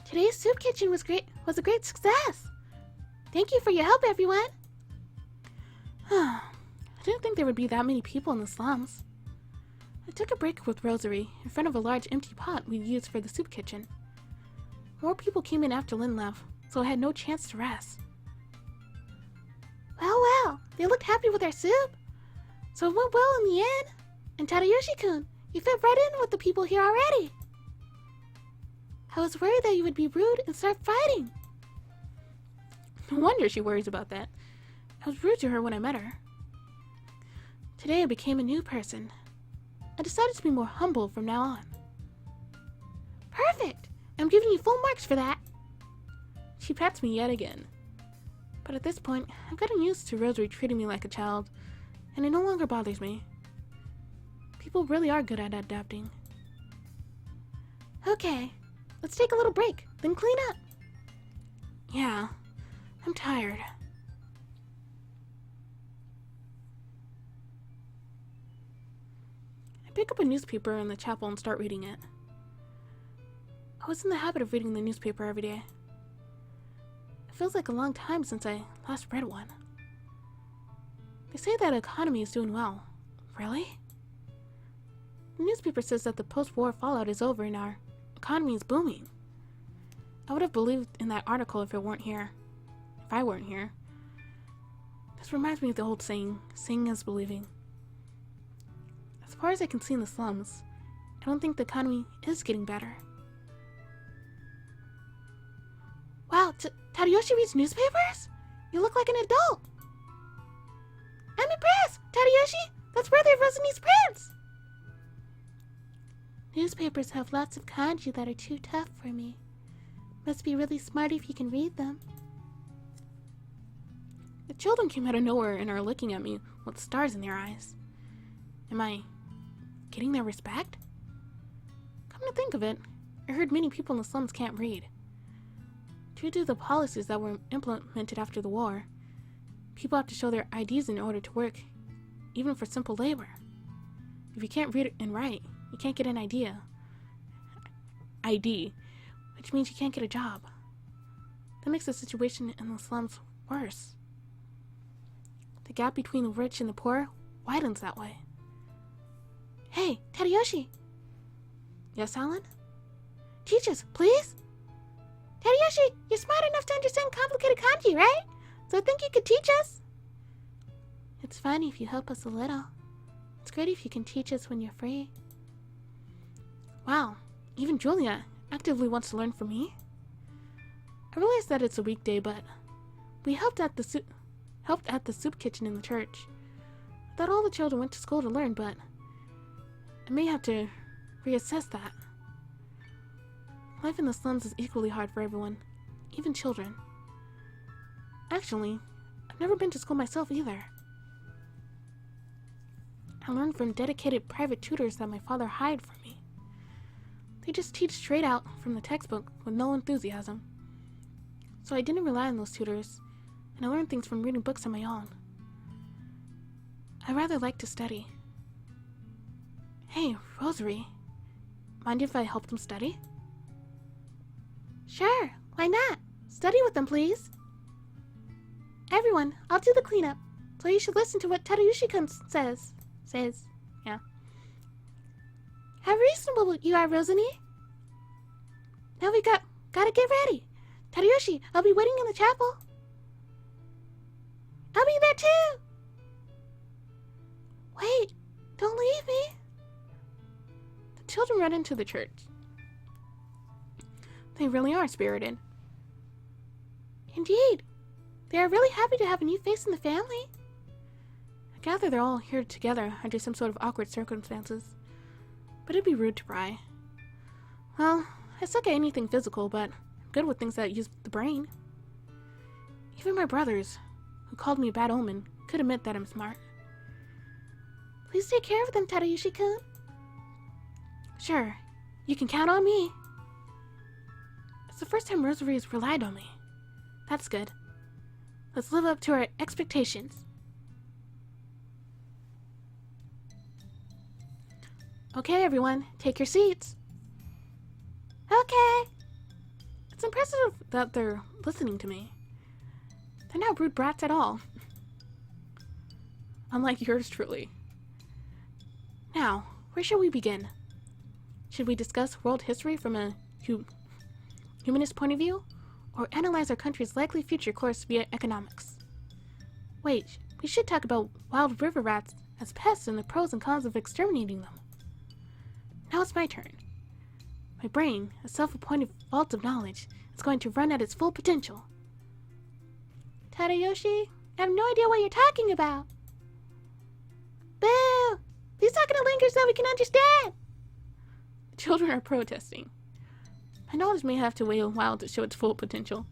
Today's soup kitchen was a great success. Thank you for your help, everyone. I didn't think there would be that many people in the slums. I took a break with Rosary in front of a large empty pot we'd used for the soup kitchen. More people came in after Lynn left, so I had no chance to rest. Well, they looked happy with our soup. So it went well in the end. And Tadayoshi-kun, you fit right in with the people here already. I was worried that you would be rude and start fighting. No wonder she worries about that. I was rude to her when I met her. Today I became a new person. I decided to be more humble from now on. Perfect! I'm giving you full marks for that. She pats me yet again. But at this point, I've gotten used to Rosary treating me like a child, and it no longer bothers me. People really are good at adapting. Okay, let's take a little break, then clean up. Yeah, I'm tired. I pick up a newspaper in the chapel and start reading it. I was in the habit of reading the newspaper every day. It feels like a long time since I last read one. They say that the economy is doing well. Really? The newspaper says that the post-war fallout is over and our economy is booming. I would have believed in that article if I weren't here. This reminds me of the old saying, seeing is believing. As far as I can see in the slums, I don't think the economy is getting better. Wow, Tadayoshi reads newspapers? You look like an adult. I'm impressed, Tadayoshi! That's worthy of Rosani's prince! Newspapers have lots of kanji that are too tough for me. Must be really smart if you can read them. The children came out of nowhere and are looking at me with stars in their eyes. Am I getting their respect? Come to think of it, I heard many people in the slums can't read. Due to the policies that were implemented after the war, people have to show their IDs in order to work, even for simple labor. If you can't read and write, you can't get an ID, which means you can't get a job. That makes the situation in the slums worse. The gap between the rich and the poor widens that way. Hey, Tadayoshi! Yes, Alan? Teach us, please? Tadayoshi, you're smart enough to understand complicated kanji, right? So I think you could teach us? It's fine if you help us a little. It's great if you can teach us when you're free. Wow, even Julia actively wants to learn from me? I realize that it's a weekday, but we helped at the soup kitchen in the church. I thought all the children went to school to learn, but I may have to reassess that. Life in the slums is equally hard for everyone, even children. Actually, I've never been to school myself either. I learned from dedicated private tutors that my father hired for me. They just teach straight out from the textbook with no enthusiasm. So I didn't rely on those tutors, and I learned things from reading books on my own. I rather like to study. Hey, Rosary, mind if I help them study? Sure, why not? Study with them, please. Everyone, I'll do the cleanup, so you should listen to what Tadayoshi-kun says. Yeah. How reasonable you are, Rosanie. Now we gotta get ready. Tadayoshi, I'll be waiting in the chapel. I'll be there too. Wait, don't leave me. The children run into the church. They really are spirited. Indeed. They are really happy to have a new face in the family. I gather they're all here together under some sort of awkward circumstances. But it'd be rude to pry. Well, I suck at anything physical, but I'm good with things that use the brain. Even my brothers, who called me a bad omen, could admit that I'm smart. Please take care of them, Tadayoshi-kun. Sure, you can count on me. It's the first time Rosary has relied on me. That's good. Let's live up to our expectations. Okay, everyone, take your seats. Okay. It's impressive that they're listening to me. They're not rude brats at all. Unlike yours truly. Now, where shall we begin? Should we discuss world history from a humanist point of view, or analyze our country's likely future course via economics? Wait, we should talk about wild river rats as pests and the pros and cons of exterminating them. Now it's my turn. My brain, a self-appointed vault of knowledge, is going to run at its full potential. Tadayoshi, I have no idea what you're talking about. Boo! Please talk in a language that we can understand! The children are protesting. My knowledge may have to wait a while to show its full potential.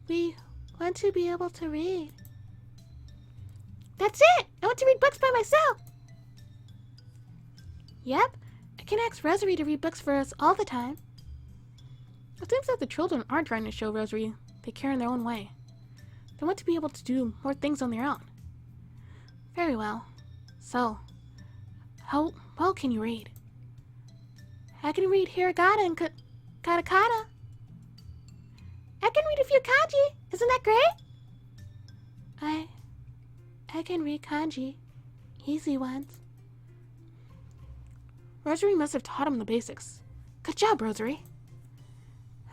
We want to be able to read. That's it! I want to read books by myself! Yep, I can ask Rosary to read books for us all the time. It seems that the children aren't trying to show Rosary they care in their own way. They want to be able to do more things on their own. Very well. So, how well can you read? I can read hiragana and katakana. I can read a few kanji. Isn't that great? I can read kanji. Easy ones. Rosary must have taught him the basics. Good job, Rosary.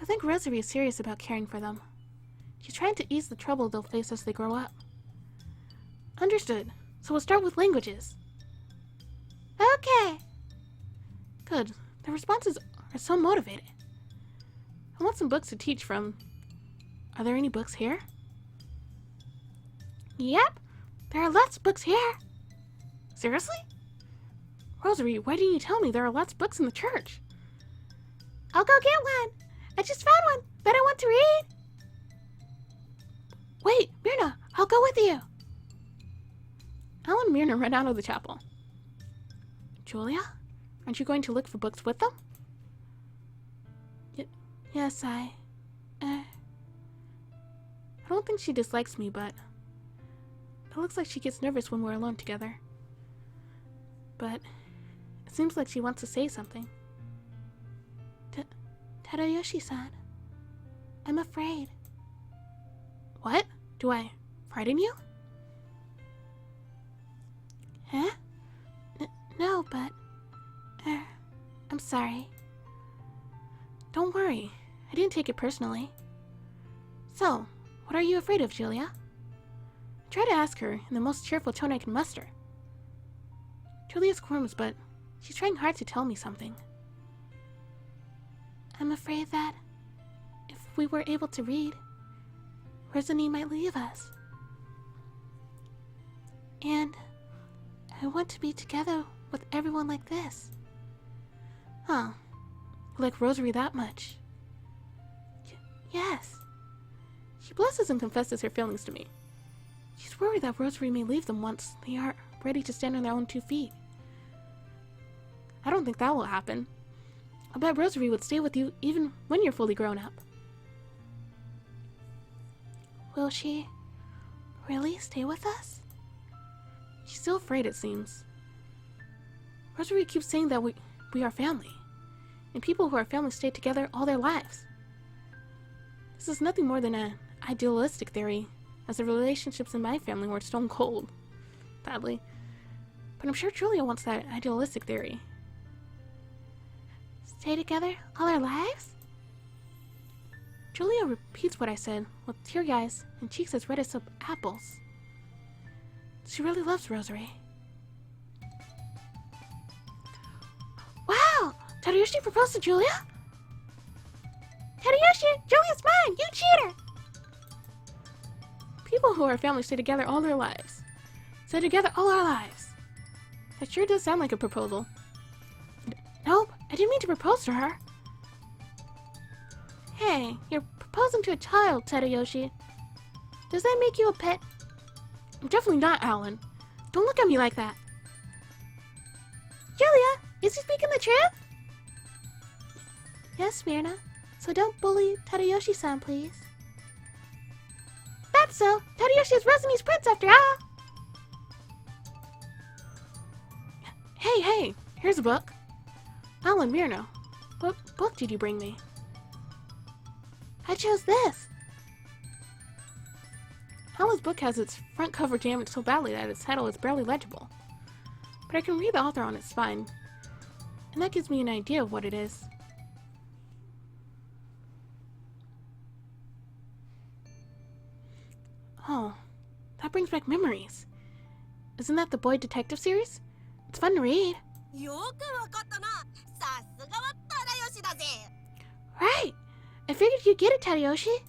I think Rosary is serious about caring for them. She's trying to ease the trouble they'll face as they grow up. Understood. So we'll start with languages. Okay. Good. The responses are so motivated. I want some books to teach from. Are there any books here? Yep. There are lots of books here. Seriously? Rosary, why didn't you tell me there are lots of books in the church? I'll go get one. I just found one that I want to read. Wait, Myrna, I'll go with you. Al and Myrna ran out of the chapel. Julia, aren't you going to look for books with them? Yes, I don't think she dislikes me, but it looks like she gets nervous when we're alone together. But it seems like she wants to say something. Tadayoshi-san, I'm afraid. What? Do I frighten you? Huh? No, but... I'm sorry. Don't worry. I didn't take it personally. So, what are you afraid of, Julia? I try to ask her in the most cheerful tone I can muster. Julia squirms, but she's trying hard to tell me something. I'm afraid that if we were able to read, Rosany might leave us. And I want to be together with everyone like this. Huh. You like Rosary that much? Yes. She blushes and confesses her feelings to me. She's worried that Rosary may leave them once they are ready to stand on their own 2 feet. I don't think that will happen. I bet Rosary would stay with you even when you're fully grown up. Will she really stay with us? She's still afraid, it seems. Rosary keeps saying that we are family, and people who are family stay together all their lives. This is nothing more than an idealistic theory, as the relationships in my family were stone cold, sadly. But I'm sure Julia wants that idealistic theory. Stay together all our lives? Julia repeats what I said, with teary eyes and cheeks as red as apples. She really loves Rosary. Wow! Tadayoshi proposed to Julia? Tadayoshi! Julia's mine! You cheater! People who are family stay together all their lives. Stay together all our lives. That sure does sound like a proposal. Nope, I didn't mean to propose to her. Hey, you're proposing to a child, Tadayoshi. Does that make you a pet? I'm definitely not, Alan. Don't look at me like that. Julia, is he speaking the truth? Yes, Myrna. So don't bully Tadayoshi-san, please. That's so. Tadayoshi is Rosany's prince after all. Hey, here's a book. Alan, Myrna, what book did you bring me? I chose this. Alan's book has its front cover damaged so badly that its title is barely legible. But I can read the author on its spine, and that gives me an idea of what it is. Oh, that brings back memories. Isn't that the Boy Detective series? It's fun to read. Right! I figured you'd get it, Tadayoshi.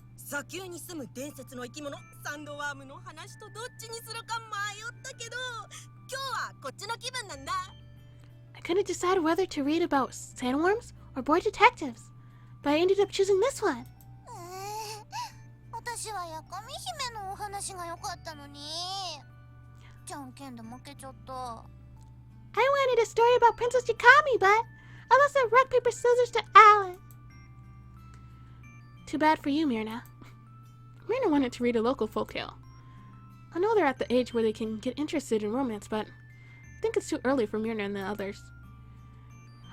I couldn't decide whether to read about sandworms or boy detectives, but I ended up choosing this one. I wanted a story about Princess Yakami, but I lost at rock, paper, scissors to Alan. Too bad for you, Myrna. Myrna wanted to read a local folktale. I know they're at the age where they can get interested in romance, but I think it's too early for Myrna and the others.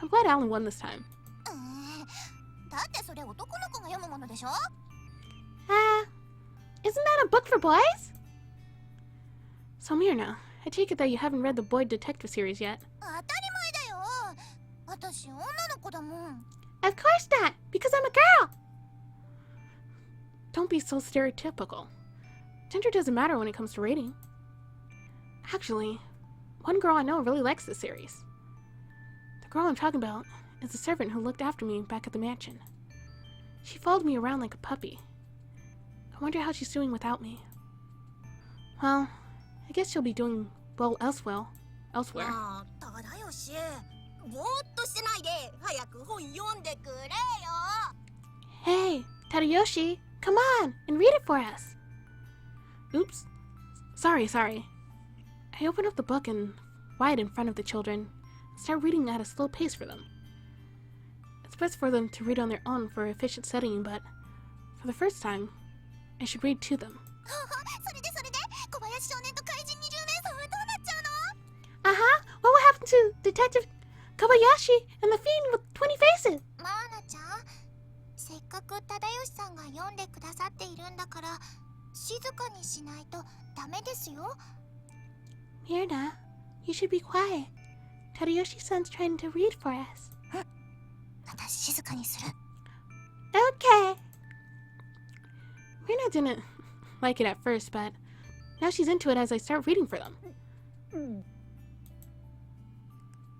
I'm glad Alan won this time. Isn't that a book for boys? So Myrna, I take it that you haven't read the Boy Detective series yet. Of course not, because I'm a girl! Don't be so stereotypical. Gender doesn't matter when it comes to rating. Actually, one girl I know really likes this series. The girl I'm talking about is the servant who looked after me back at the mansion. She followed me around like a puppy. I wonder how she's doing without me. Well, I guess she'll be doing well elsewhere. Hey, Tadayoshi, come on and read it for us. Oops. Sorry. I open up the book and wide in front of the children and start reading at a slow pace for them. It's best for them to read on their own for efficient studying, but for the first time, I should read to them. What will happen to Detective Kobayashi and the fiend with 20 faces? Myrna, you should be quiet. Tadayoshi-san's trying to read for us. Okay. Myrna didn't like it at first, but now she's into it as I start reading for them.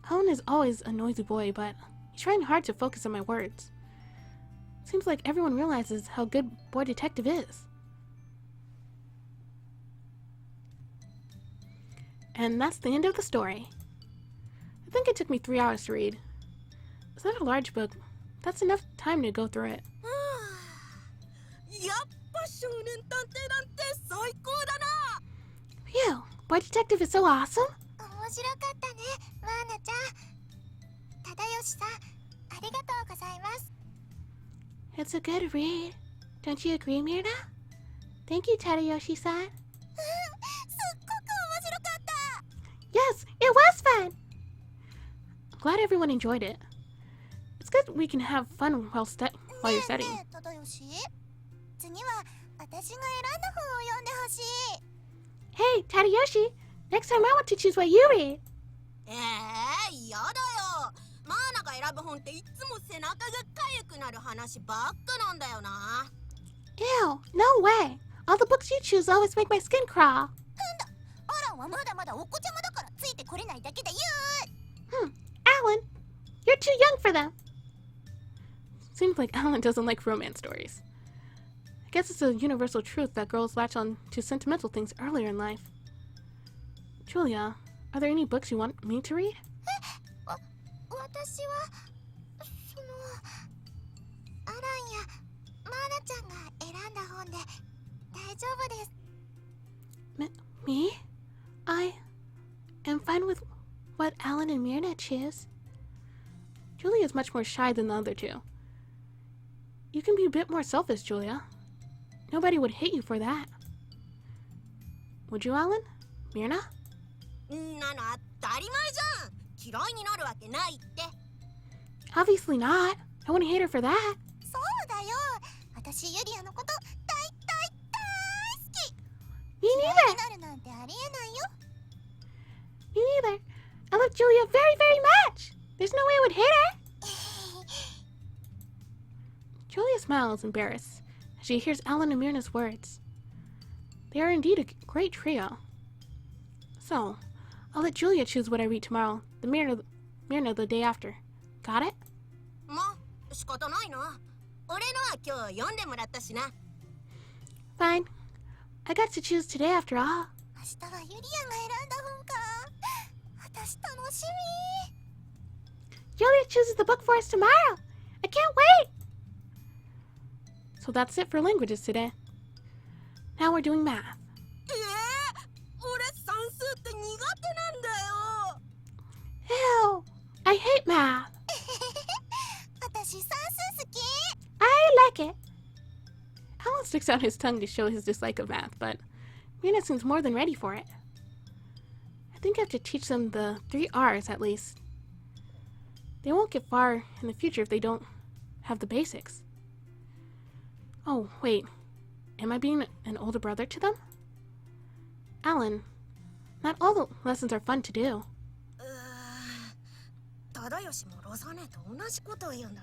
Alan is always a noisy boy, but he's trying hard to focus on my words. Seems like everyone realizes how good Boy Detective is. And that's the end of the story. I think it took me 3 hours to read. It's not a large book. That's enough time to go through it. Phew, Boy Detective is so awesome. It's a good read. Don't you agree, Myrna? Thank you, Tadayoshi-san. Yes, it was fun! I'm glad everyone enjoyed it. It's good we can have fun while you're studying. Hey, Tadayoshi! Next time I want to choose what you read. Ew, no way! All the books you choose always make my skin crawl. Alan, you're too young for them. Seems like Alan doesn't like romance stories. I guess it's a universal truth that girls latch on to sentimental things earlier in life. Julia, are there any books you want me to read? Me? I am fine with what Alan and Myrna choose. Julia is much more shy than the other two. You can be a bit more selfish, Julia. Nobody would hate you for that. Would you, Alan? Myrna? Obviously not. I wouldn't hate her for that. 私ユリアのこと大好き。 Me 嫌い neither. になるなんてありえないよ。 Me neither. I love Julia very, very much. There's no way I would hate her. Julia smiles, embarrassed, as she hears Alan and Myrna's words. They are indeed a great trio. So, I'll let Julia choose what I read tomorrow, the Myrna the day after. Got it? まあ、仕方ないな。俺のは今日読んでもらったしな。Fine. I got to choose today after all. 明日はユリアが選んだ本か。私楽しみ。 Julia chooses the book for us tomorrow. I can't wait. So that's it for languages today. Now we're doing math. 俺算数って苦手なんだよ。 Ew. I hate math. 私算数好き。 I like it. Alan sticks out his tongue to show his dislike of math, but Mina seems more than ready for it. I think I have to teach them the 3 R's at least. They won't get far in the future if they don't have the basics. Oh, wait. Am I being an older brother to them? Alan, not all the lessons are fun to do. 忠義もロザネと同じことを言うんだ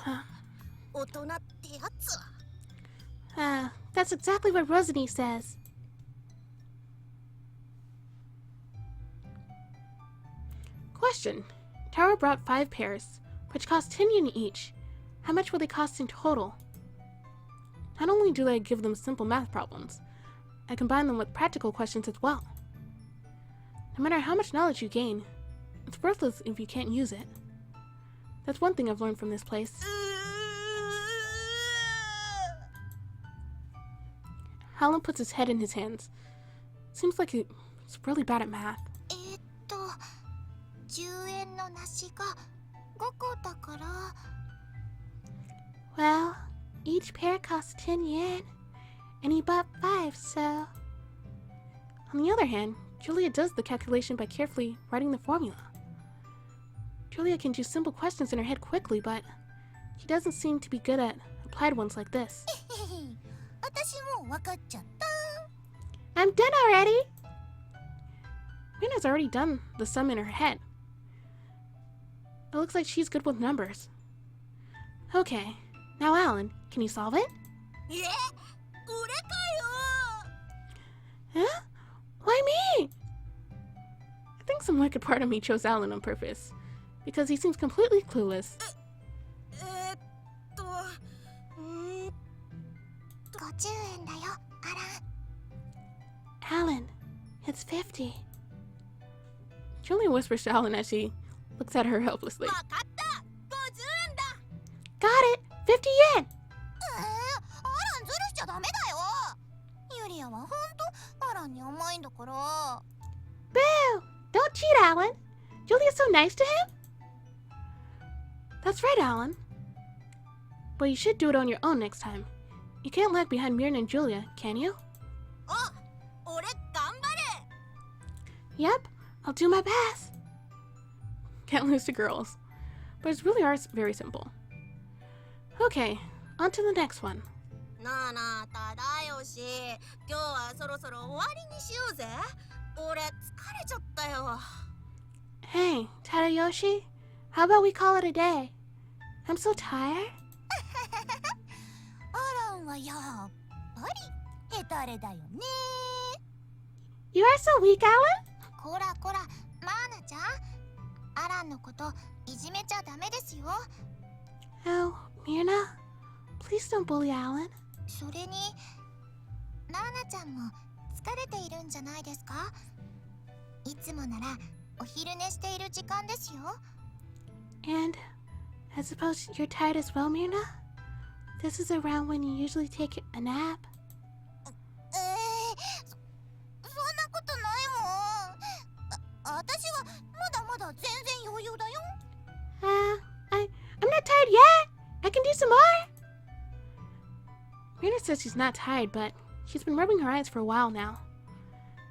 な。大人ってやつは。That's exactly what Rosany says. Question. Tara brought 5 pairs, which cost 10 yen each. How much will they cost in total? Not only do I give them simple math problems, I combine them with practical questions as well. No matter how much knowledge you gain, it's worthless if you can't use it. That's one thing I've learned from this place. Alan puts his head in his hands. Seems like he's really bad at math. 10円の梨が5個だから。 Well, each pair costs 10 yen, and he bought 5, so... On the other hand, Julia does the calculation by carefully writing the formula. Julia can do simple questions in her head quickly, but she doesn't seem to be good at applied ones like this. 私もう分かっちゃった。 I'm done already! Mina's already done the sum in her head. It looks like she's good with numbers. Okay, now Alan, can you solve it? 俺かよ。 Huh? Why me? I think some wicked part of me chose Alan on purpose, because he seems completely clueless. 50円だよ、アラン。 Alan, it's 50. Julia whispers to Alan as she looks at her helplessly. わかった。50円だ。 Got it! 50 yen! アランずるしちゃダメだよ。ユリアはほんとアランに甘いんだから。 Boo! Don't cheat, Alan! Julia's so nice to him! That's right, Alan. But you should do it on your own next time. You can't lag behind Myrna and Julia, can you? 俺頑張れ。 Yep, I'll do my best. Can't lose to girls. But it really are very simple. Okay, on to the next one. なあなあ、忠義。今日はそろそろ終わりにしようぜ。俺疲れちゃったよ。 Hey, Tadayoshi, how about we call it a day? I'm so tired. アランはやっぱりヘタレだよね。 You are so weak, Alan? こらこら、マーナちゃん。アランのこといじめちゃダメですよ。 Oh, Myrna, please don't bully Alan. それに、マーナちゃんも疲れているんじゃないですか？いつもならお昼寝している時間ですよ。 And I suppose you're tired as well, Myrna? This is around when you usually take a nap. そんなことないもん。私はまだまだ全然余裕だよ。 I'm not tired yet. I can do some more. Myrna says she's not tired, but she's been rubbing her eyes for a while now.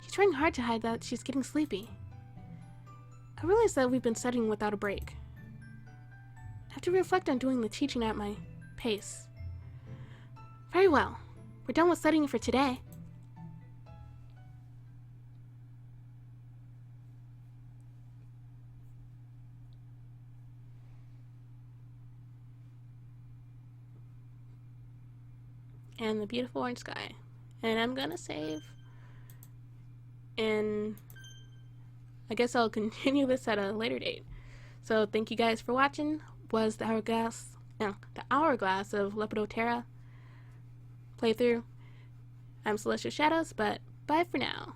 She's trying hard to hide that she's getting sleepy. I realize that we've been studying without a break. I have to reflect on doing the teaching at my pace. Very well. We're done with studying for today. And the beautiful orange sky. And I'm gonna save. And I guess I'll continue this at a later date. So thank you guys for watching. Was the Hourglass of Lepidoptera playthrough. I'm Celestial Shadows, but bye for now.